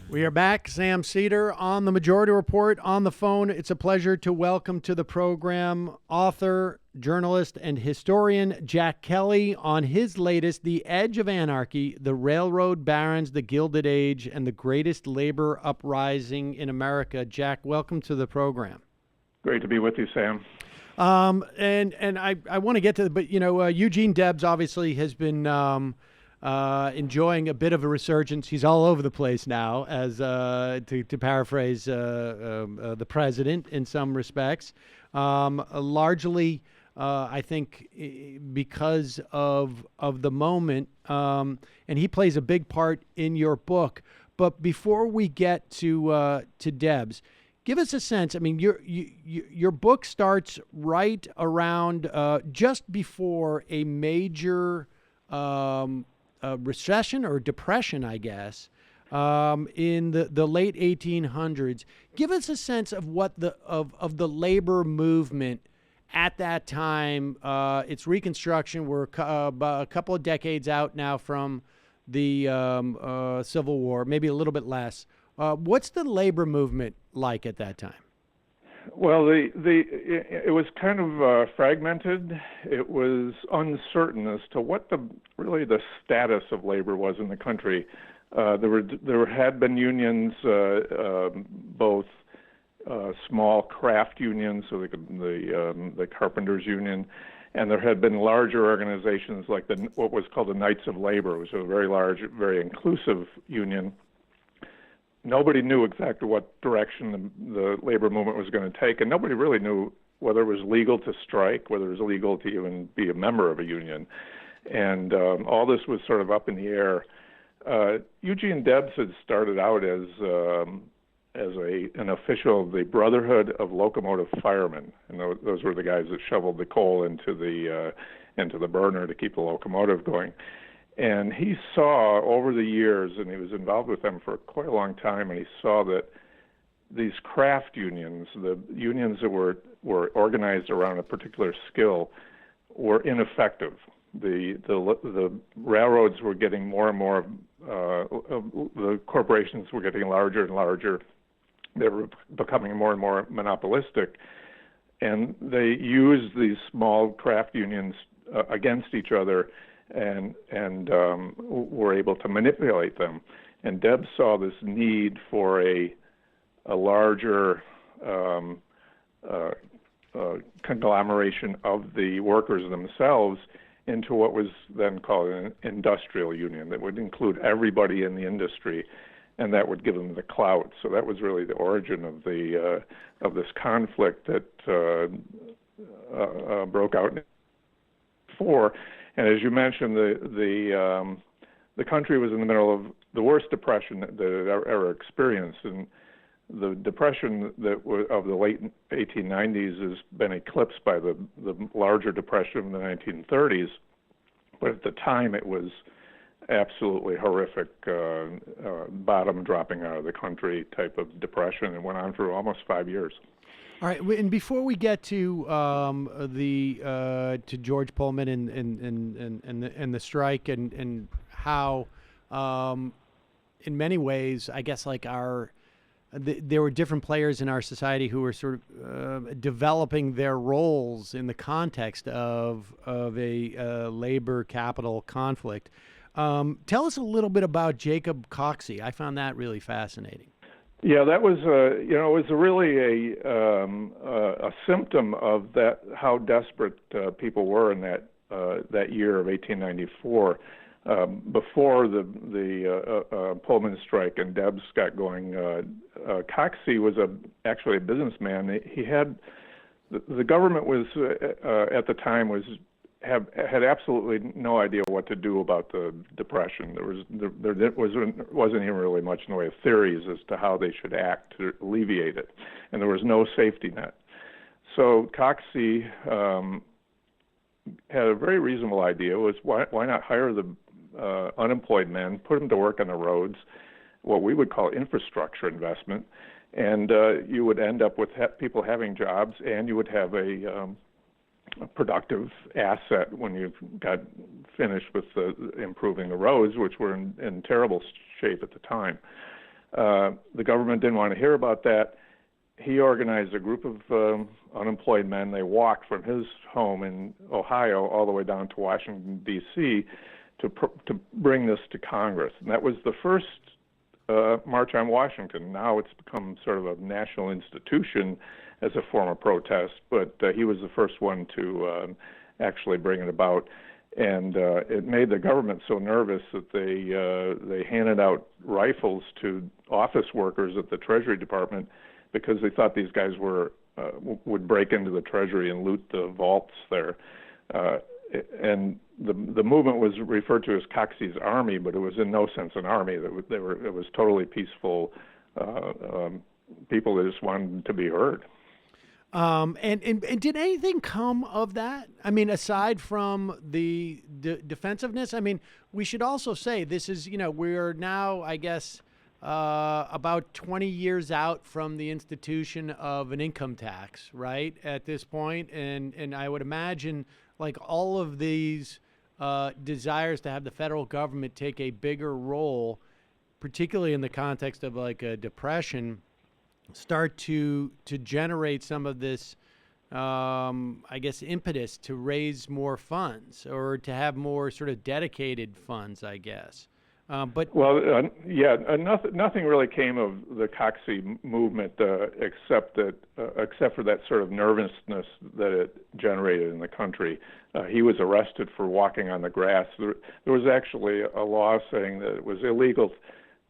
We are back. Sam Seder on the Majority Report on the phone. It's a pleasure to welcome to the program author, journalist, and historian Jack Kelly on his latest, The Edge of Anarchy, The Railroad Barons, the Gilded Age, and the Greatest Labor Uprising in America. Jack, welcome to the program. Great to be with you, Sam. And I want to get to, but Eugene Debs obviously has been enjoying a bit of a resurgence. He's all over the place now, as to paraphrase the president in some respects. Largely, I think, because of the moment, and he plays a big part in your book. But before we get to Debs, give us a sense. I mean, your book starts right around just before a major recession or depression, I guess, in the late 1800s. Give us a sense of what of the labor movement at that time. Its reconstruction. We're about a couple of decades out now from the Civil War, maybe a little bit less. What's the labor movement like at that time? Well, it was kind of fragmented. It was uncertain as to what the status of labor was in the country. There had been unions, both small craft unions, so the Carpenters Union, and there had been larger organizations like what was called the Knights of Labor, which was a very large, very inclusive union. Nobody knew exactly what direction the labor movement was going to take, and nobody really knew whether it was legal to strike, whether it was legal to even be a member of a union. And all this was sort of up in the air. Eugene Debs had started out as an official of the Brotherhood of Locomotive Firemen, and those were the guys that shoveled the coal into the burner to keep the locomotive going. And he saw over the years, and he was involved with them for quite a long time, and he saw that these craft unions, the unions that were organized around a particular skill, were ineffective. The railroads were getting more and more, the corporations were getting larger and larger. They were becoming more and more monopolistic, and they used these small craft unions against each other, and were able to manipulate them. And Debs saw this need for a larger conglomeration of the workers themselves into what was then called an industrial union that would include everybody in the industry, and that would give them the clout. So that was really the origin of this conflict that broke out in 1904. And as you mentioned, the country was in the middle of the worst depression that it ever experienced, and the depression of the late 1890s has been eclipsed by the larger depression of the 1930s. But at the time, it was absolutely horrific, bottom dropping out of the country type of depression. It went on for almost 5 years. All right, and before we get to to George Pullman and the strike and how, in many ways, I guess like there were different players in our society who were sort of developing their roles in the context of a labor capital conflict. Tell us a little bit about Jacob Coxey. I found that really fascinating. Yeah, that was it was really a symptom of that, how desperate people were in that year of 1894. Before the Pullman Strike and Debs got going, Coxey was actually a businessman. He had the government was at the time had absolutely no idea what to do about the depression. There wasn't even really much in the way of theories as to how they should act to alleviate it, and there was no safety net. So Coxey had a very reasonable idea: was why not hire the unemployed men, put them to work on the roads, what we would call infrastructure investment, and you would end up with people having jobs, and you would have a productive asset when you got finished with improving the roads, which were in terrible shape at the time. The government didn't want to hear about that. He organized a group of unemployed men. They walked from his home in Ohio all the way down to Washington, D.C. to bring this to Congress. And that was the first March on Washington. Now it's become sort of a national institution as a form of protest, but he was the first one to actually bring it about. And it made the government so nervous that they handed out rifles to office workers at the Treasury Department because they thought these guys would break into the Treasury and loot the vaults there. And the movement was referred to as Coxs Army, but it was in no sense an army. It was totally peaceful people that just wanted to be heard. And did anything come of that? I mean, aside from the defensiveness, I mean, we should also say this is, we're now, I guess, about 20 years out from the institution of an income tax, right, at this point. And I would imagine, like, all of these desires to have the federal government take a bigger role, particularly in the context of, like, a depression, start to generate some of this, I guess, impetus to raise more funds or to have more sort of dedicated funds, I guess. But nothing really came of the Coxie movement except for that sort of nervousness that it generated in the country. He was arrested for walking on the grass. There was actually a law saying that it was illegal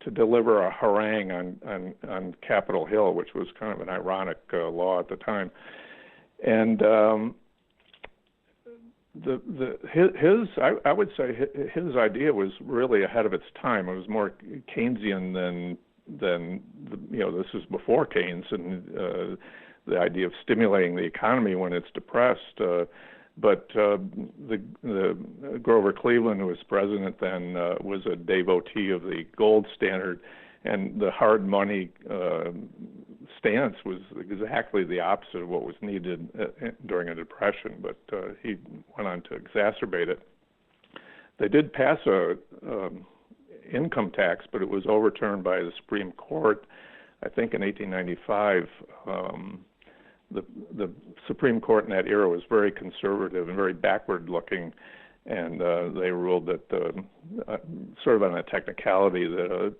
to deliver a harangue on Capitol Hill, which was kind of an ironic law at the time. And I would say his idea was really ahead of its time. It was more Keynesian than this is before Keynes and the idea of stimulating the economy when it's depressed. But the Grover Cleveland, who was president then, was a devotee of the gold standard, and the hard money stance was exactly the opposite of what was needed during a depression. But he went on to exacerbate it. They did pass a income tax, but it was overturned by the Supreme Court, I think, in 1895. The Supreme Court in that era was very conservative and very backward-looking, and they ruled that, sort of on a technicality, that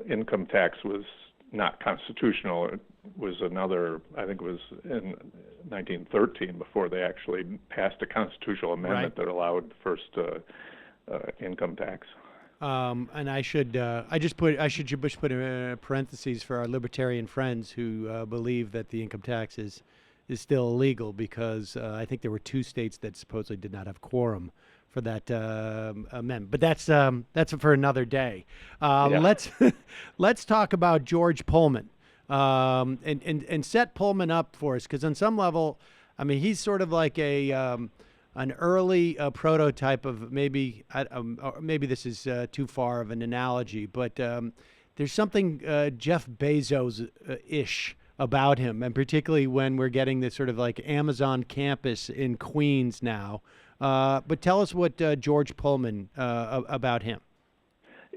income tax was not constitutional. It was another, I think it was in 1913 before they actually passed a constitutional amendment that allowed the first income tax. And I should put in parentheses for our libertarian friends who believe that the income tax is still illegal because I think there were 2 states that supposedly did not have quorum for that amendment. But that's for another day. Let's talk about George Pullman and set Pullman up for us, because on some level, I mean, he's sort of like an early prototype of maybe this is too far of an analogy, but there's something Jeff Bezos-ish about him, and particularly when we're getting this sort of like Amazon campus in Queens now. But tell us what George Pullman, about him.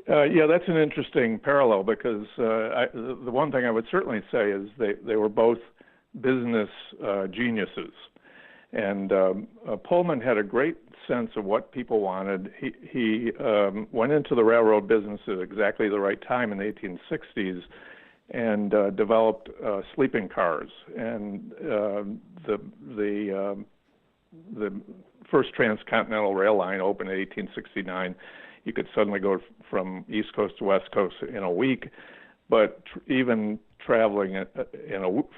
That's an interesting parallel because the one thing I would certainly say is they were both business geniuses. And Pullman had a great sense of what people wanted. He went into the railroad business at exactly the right time in the 1860s and developed sleeping cars. And the first transcontinental rail line opened in 1869. You could suddenly go from East Coast to West Coast in a week, but even traveling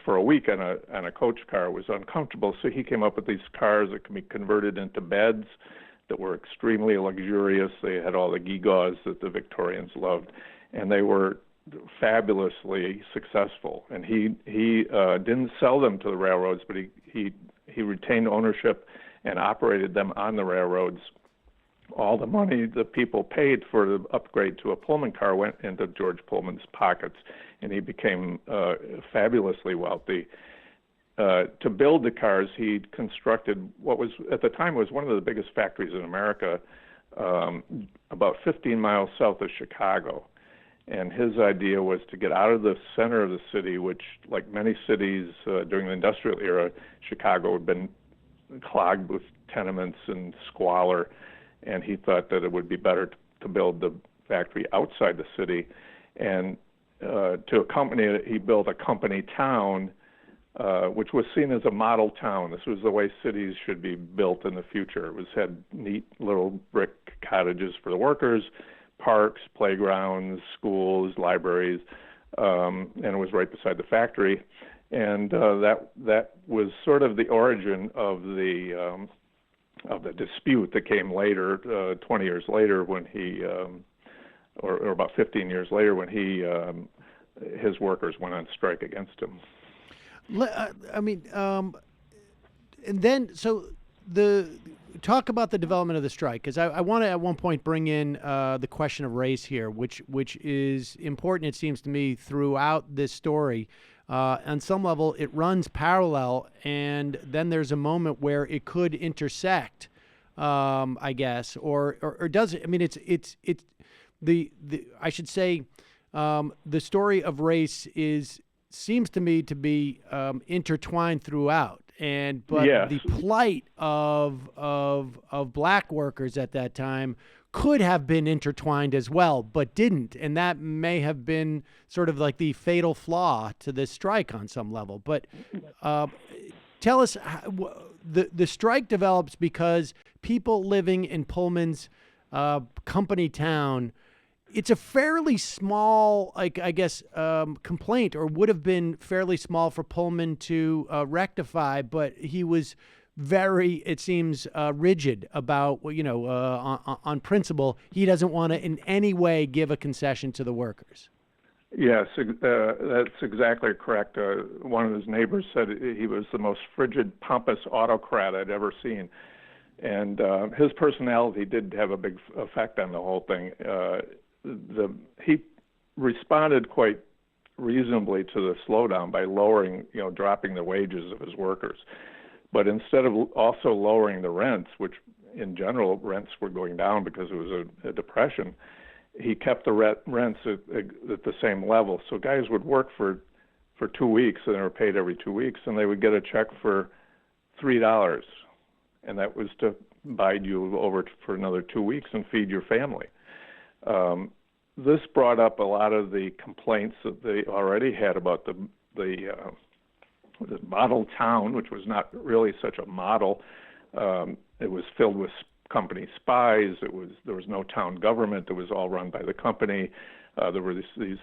for a week on a coach car was uncomfortable. So he came up with these cars that can be converted into beds that were extremely luxurious. They had all the gewgaws that the Victorians loved, and they were fabulously successful. And he didn't sell them to the railroads, but he retained ownership and operated them on the railroads. All the money that people paid for the upgrade to a Pullman car went into George Pullman's pockets, and he became fabulously wealthy. To build the cars, he constructed what was, at the time, was one of the biggest factories in America, about 15 miles south of Chicago. And his idea was to get out of the center of the city, which, like many cities during the industrial era, Chicago had been clogged with tenements and squalor, and he thought that it would be better to build the factory outside the city. And to accompany it, he built a company town, which was seen as a model town. This was the way cities should be built in the future. It had neat little brick cottages for the workers, parks, playgrounds, schools, libraries, and it was right beside the factory. And that was sort of the origin of the dispute that came later, 20 years later, when he, or about 15 years later, when his workers went on strike against him. I mean, and then so talk about the development of the strike, because I want to at one point bring in the question of race here, which is important, it seems to me, throughout this story. On some level, it runs parallel, and then there's a moment where it could intersect, I guess, or does it? I mean, it's the I should say the story of race seems to me to be intertwined throughout, but yes. The plight of black workers at that time could have been intertwined as well, but didn't, and that may have been sort of like the fatal flaw to this strike on some level. But tell us, the strike develops because people living in Pullman's company town. It's a fairly small, like, I guess, complaint, or would have been fairly small for Pullman to rectify, but he was very, it seems, rigid about, on principle. He doesn't want to in any way give a concession to the workers. Yes, that's exactly correct. One of his neighbors said he was the most frigid, pompous autocrat I'd ever seen. And his personality did have a big effect on the whole thing. He responded quite reasonably to the slowdown by dropping the wages of his workers. But instead of also lowering the rents, which in general rents were going down because it was a depression, he kept the rents at the same level. So guys would work for 2 weeks, and they were paid every 2 weeks, and they would get a check for $3, and that was to bide you over for another 2 weeks and feed your family. This brought up a lot of the complaints that they already had about the model town, which was not really such a model. It was filled with company spies. There was no town government. It was all run by the company. There were these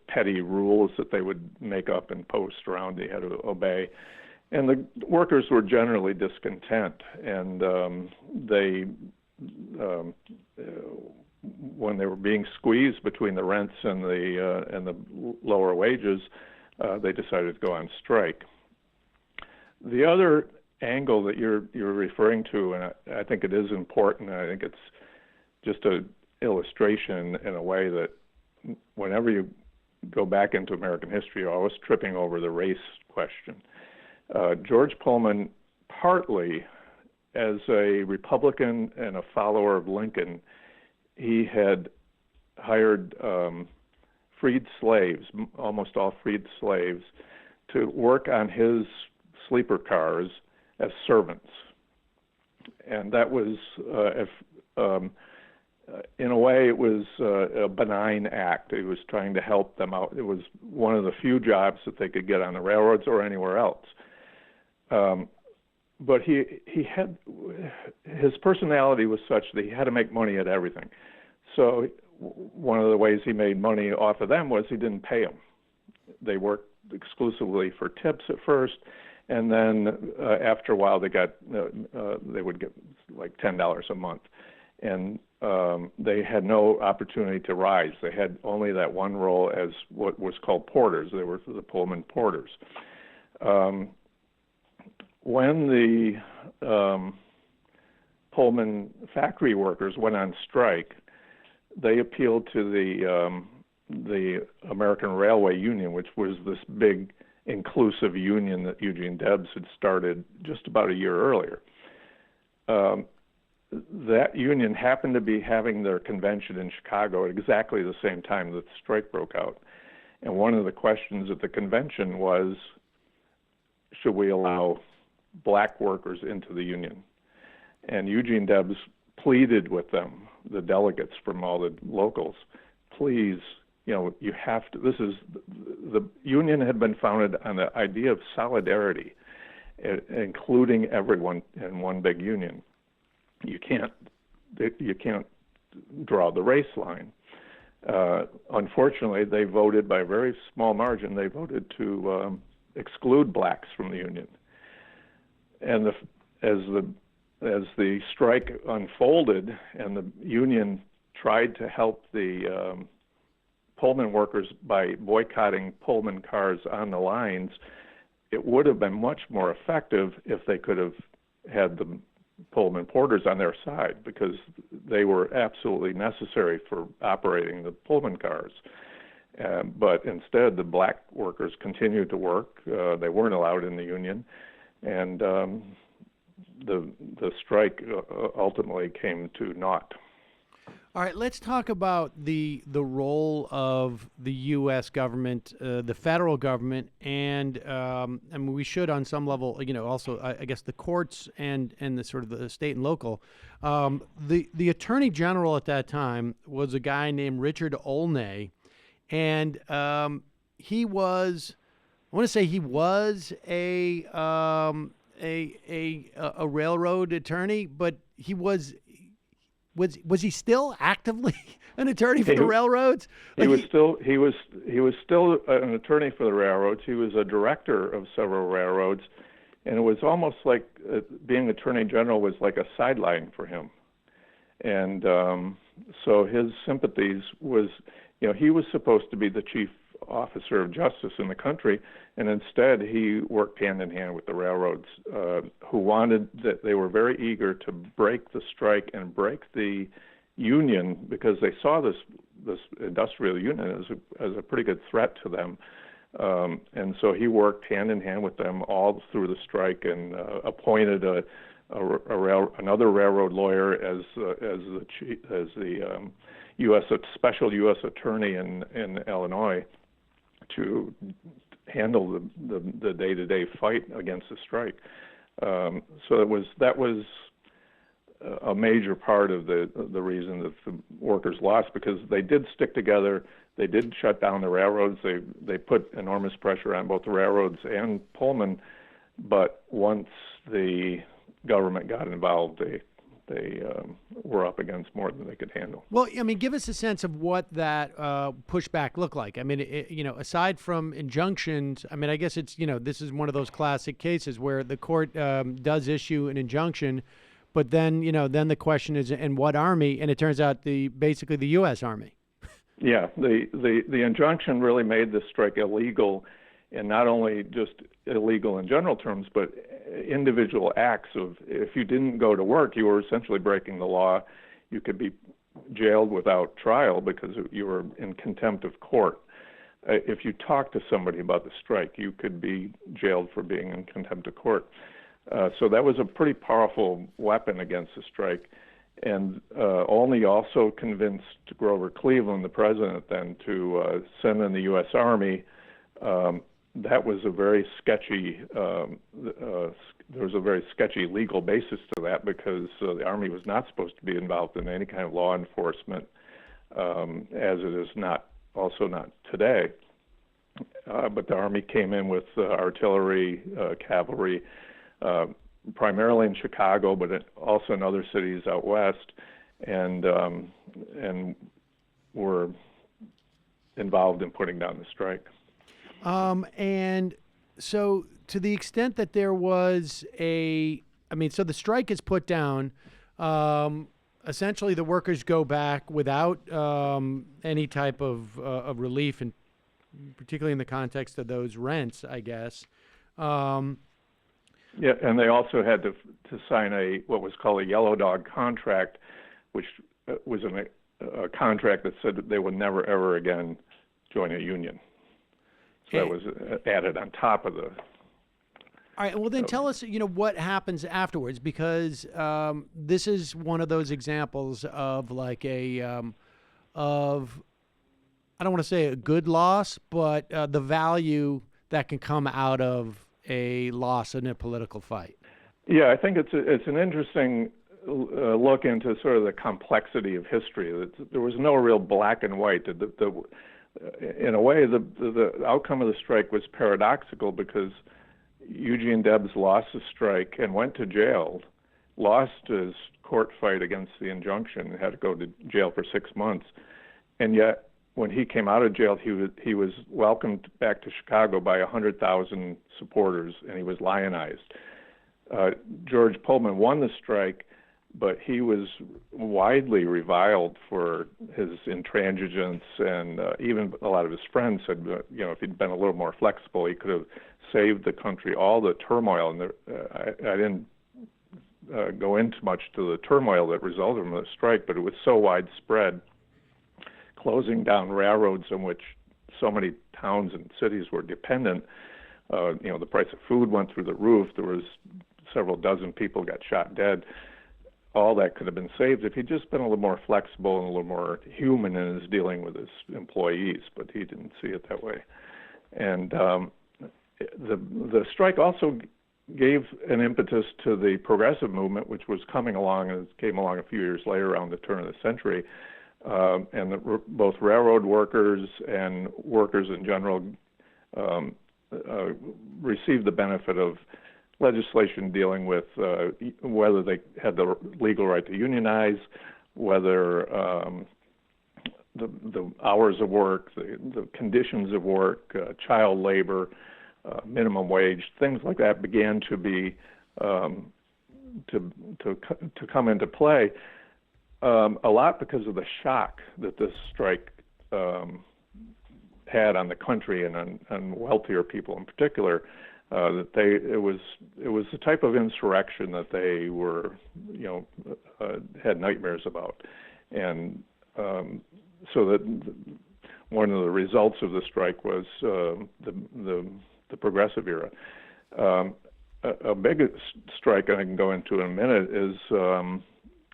petty rules that they would make up and post around. They had to obey, and the workers were generally discontent. And when they were being squeezed between the rents and the lower wages, they decided to go on strike. The other angle that you're referring to, and I think it is important, I think it's just an illustration in a way that whenever you go back into American history, you're always tripping over the race question. George Pullman, partly as a Republican and a follower of Lincoln, he had hired freed slaves, almost all freed slaves, to work on his sleeper cars as servants. And that was, in a way, it was a benign act. He was trying to help them out. It was one of the few jobs that they could get on the railroads or anywhere else. But he had, his personality was such that he had to make money at everything. So one of the ways he made money off of them was he didn't pay them. They worked exclusively for tips at first, and then after a while they would get like $10 a month, and they had no opportunity to rise. They had only that one role as what was called porters. They were the Pullman porters. When the Pullman factory workers went on strike, they appealed to the American Railway Union, which was this big inclusive union that Eugene Debs had started just about a year earlier. that union happened to be having their convention in Chicago at exactly the same time that the strike broke out. And one of the questions at the convention was, should we allow black workers into the union? And Eugene Debs pleaded with them, the delegates from all the locals, please, you have to, the union had been founded on the idea of solidarity, including everyone in one big union. You can't draw the race line. Unfortunately, they voted by a very small margin. They voted to exclude blacks from the union. And as the strike unfolded and the union tried to help the Pullman workers by boycotting Pullman cars on the lines, it would have been much more effective if they could have had the Pullman porters on their side, because they were absolutely necessary for operating the Pullman cars. But instead, the black workers continued to work. They weren't allowed in the union, and the strike ultimately came to naught. All right, let's talk about the role of the U.S. government, the federal government, and I mean, we should, on some level, also, I guess, the courts and the sort of the state and local. The Attorney General at that time was a guy named Richard Olney, and he was, I want to say, he was a railroad attorney, but he was he still actively an attorney for the railroads? He was still an attorney for the railroads. He was a director of several railroads, and it was almost like being attorney general was like a sideline for him. And so his sympathies was, he was supposed to be the chief officer of justice in the country, and instead he worked hand in hand with the railroads, who wanted that. They were very eager to break the strike and break the union, because they saw this industrial union as a pretty good threat to them, and so he worked hand in hand with them all through the strike, and appointed another railroad lawyer as the special U.S. attorney in Illinois to handle the day-to-day fight against the strike. So that was a major part of the reason that the workers lost, because they did stick together. They did shut down the railroads. They put enormous pressure on both the railroads and Pullman, but once the government got involved, they were up against more than they could handle. Well, I mean, give us a sense of what that pushback looked like. I mean, aside from injunctions, I mean, I guess it's, this is one of those classic cases where the court does issue an injunction, but then, then the question is, in what army? And it turns out basically the U.S. Army. Yeah, the injunction really made the strike illegal, and not only just illegal in general terms, but individual acts of, if you didn't go to work, you were essentially breaking the law. You could be jailed without trial because you were in contempt of court. If you talked to somebody about the strike, you could be jailed for being in contempt of court. So that was a pretty powerful weapon against the strike. And Olney also convinced Grover Cleveland, the president then, to send in the U.S. Army. That was a very sketchy. There was a very sketchy legal basis to that, because the Army was not supposed to be involved in any kind of law enforcement, as it is not today. But the Army came in with artillery, cavalry, primarily in Chicago, but also in other cities out west, and were involved in putting down the strike. And so to the extent that there was so the strike is put down, essentially the workers go back without any type of relief, and particularly in the context of those rents, I guess. Yeah, and they also had to sign what was called a yellow dog contract, which was a contract that said that they would never, ever again join a union. So that was added on top of All right. Well, then tell us, what happens afterwards, because this is one of those examples of like of I don't want to say a good loss, but the value that can come out of a loss in a political fight. Yeah, I think it's an interesting look into sort of the complexity of history. There was no real black and white. In a way, the outcome of the strike was paradoxical because Eugene Debs lost the strike and went to jail, lost his court fight against the injunction, and had to go to jail for 6 months. And yet, when he came out of jail, he was welcomed back to Chicago by 100,000 supporters, and he was lionized. George Pullman won the strike, but he was widely reviled for his intransigence, and even a lot of his friends said, if he'd been a little more flexible, he could have saved the country. All the turmoil, and I didn't go into much to the turmoil that resulted from the strike, but it was so widespread, closing down railroads in which so many towns and cities were dependent. The price of food went through the roof. There was several dozen people got shot dead. All that could have been saved if he'd just been a little more flexible and a little more human in his dealing with his employees, but he didn't see it that way. And the strike also gave an impetus to the progressive movement, which was coming along, and it came along a few years later around the turn of the century. Both railroad workers and workers in general received the benefit of legislation dealing with whether they had the legal right to unionize, whether the hours of work, the conditions of work, child labor, minimum wage, things like that began to be to come into play. A lot because of the shock that this strike had on the country and on wealthier people in particular. It was the type of insurrection that they were, had nightmares about, and so that one of the results of the strike was the progressive era. A big strike I can go into in a minute is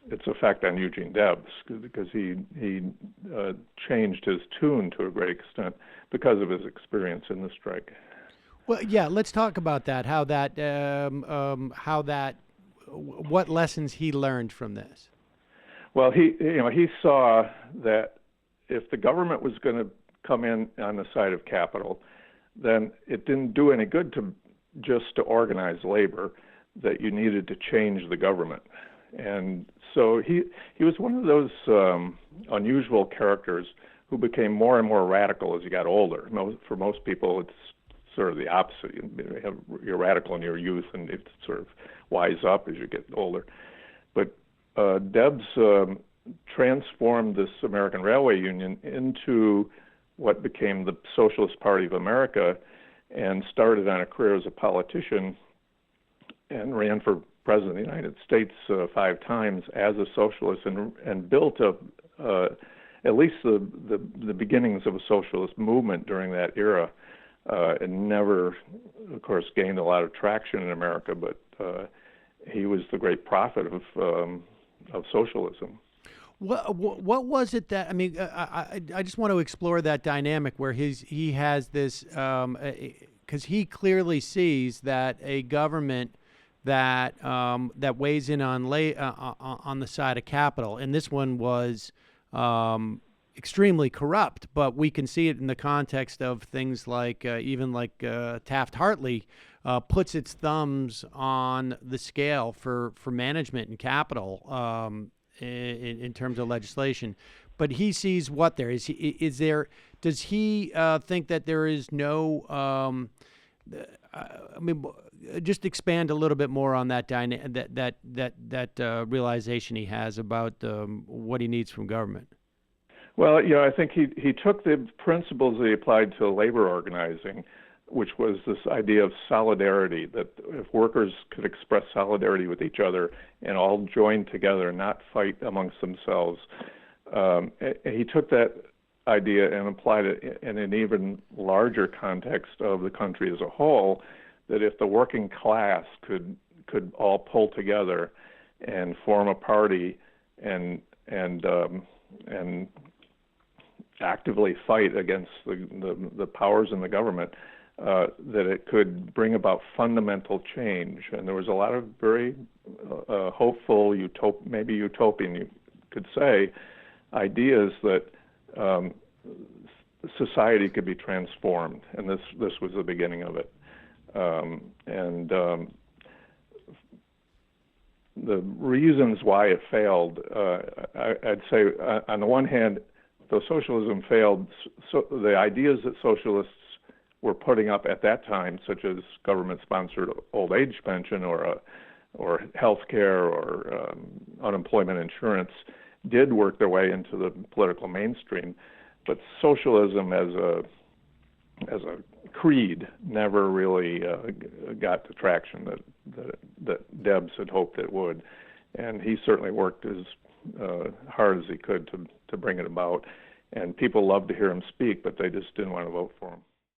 its effect on Eugene Debs, because he changed his tune to a great extent because of his experience in the strike. Well, yeah, let's talk about that. What lessons he learned from this. Well, he saw that if the government was going to come in on the side of capital, then it didn't do any good to organize labor, that you needed to change the government. And so he was one of those unusual characters who became more and more radical as he got older. For most people, it's sort of the opposite. You're radical in your youth, and you sort of wise up as you get older. But Debs transformed this American Railway Union into what became the Socialist Party of America, and started on a career as a politician and ran for president of the United States 5 times as a socialist, and built up at least the beginnings of a socialist movement during that era. It never, of course, gained a lot of traction in America, but he was the great prophet of socialism. What was it that, I just want to explore that dynamic where he has this, because he clearly sees that a government that weighs in on the side of capital, and this one was extremely corrupt, but we can see it in the context of things like even Taft-Hartley puts its thumbs on the scale for management and capital in terms of legislation. But he sees what there is. Does he think that there is no? Just expand a little bit more on that that realization he has about what he needs from government. Well, I think he took the principles that he applied to labor organizing, which was this idea of solidarity, that if workers could express solidarity with each other and all join together and not fight amongst themselves, he took that idea and applied it in an even larger context of the country as a whole, that if the working class could all pull together and form a party and actively fight against the powers in the government, that it could bring about fundamental change. And there was a lot of very hopeful, maybe utopian, you could say, ideas that society could be transformed, and this was the beginning of it. The reasons why it failed, I'd say, on the one hand, though socialism failed, so the ideas that socialists were putting up at that time, such as government-sponsored old age pension or health care or unemployment insurance, did work their way into the political mainstream. But socialism as a creed never really got the traction that Debs had hoped it would, and he certainly worked as hard as he could to bring it about. And people loved to hear him speak, but they just didn't want to vote for him.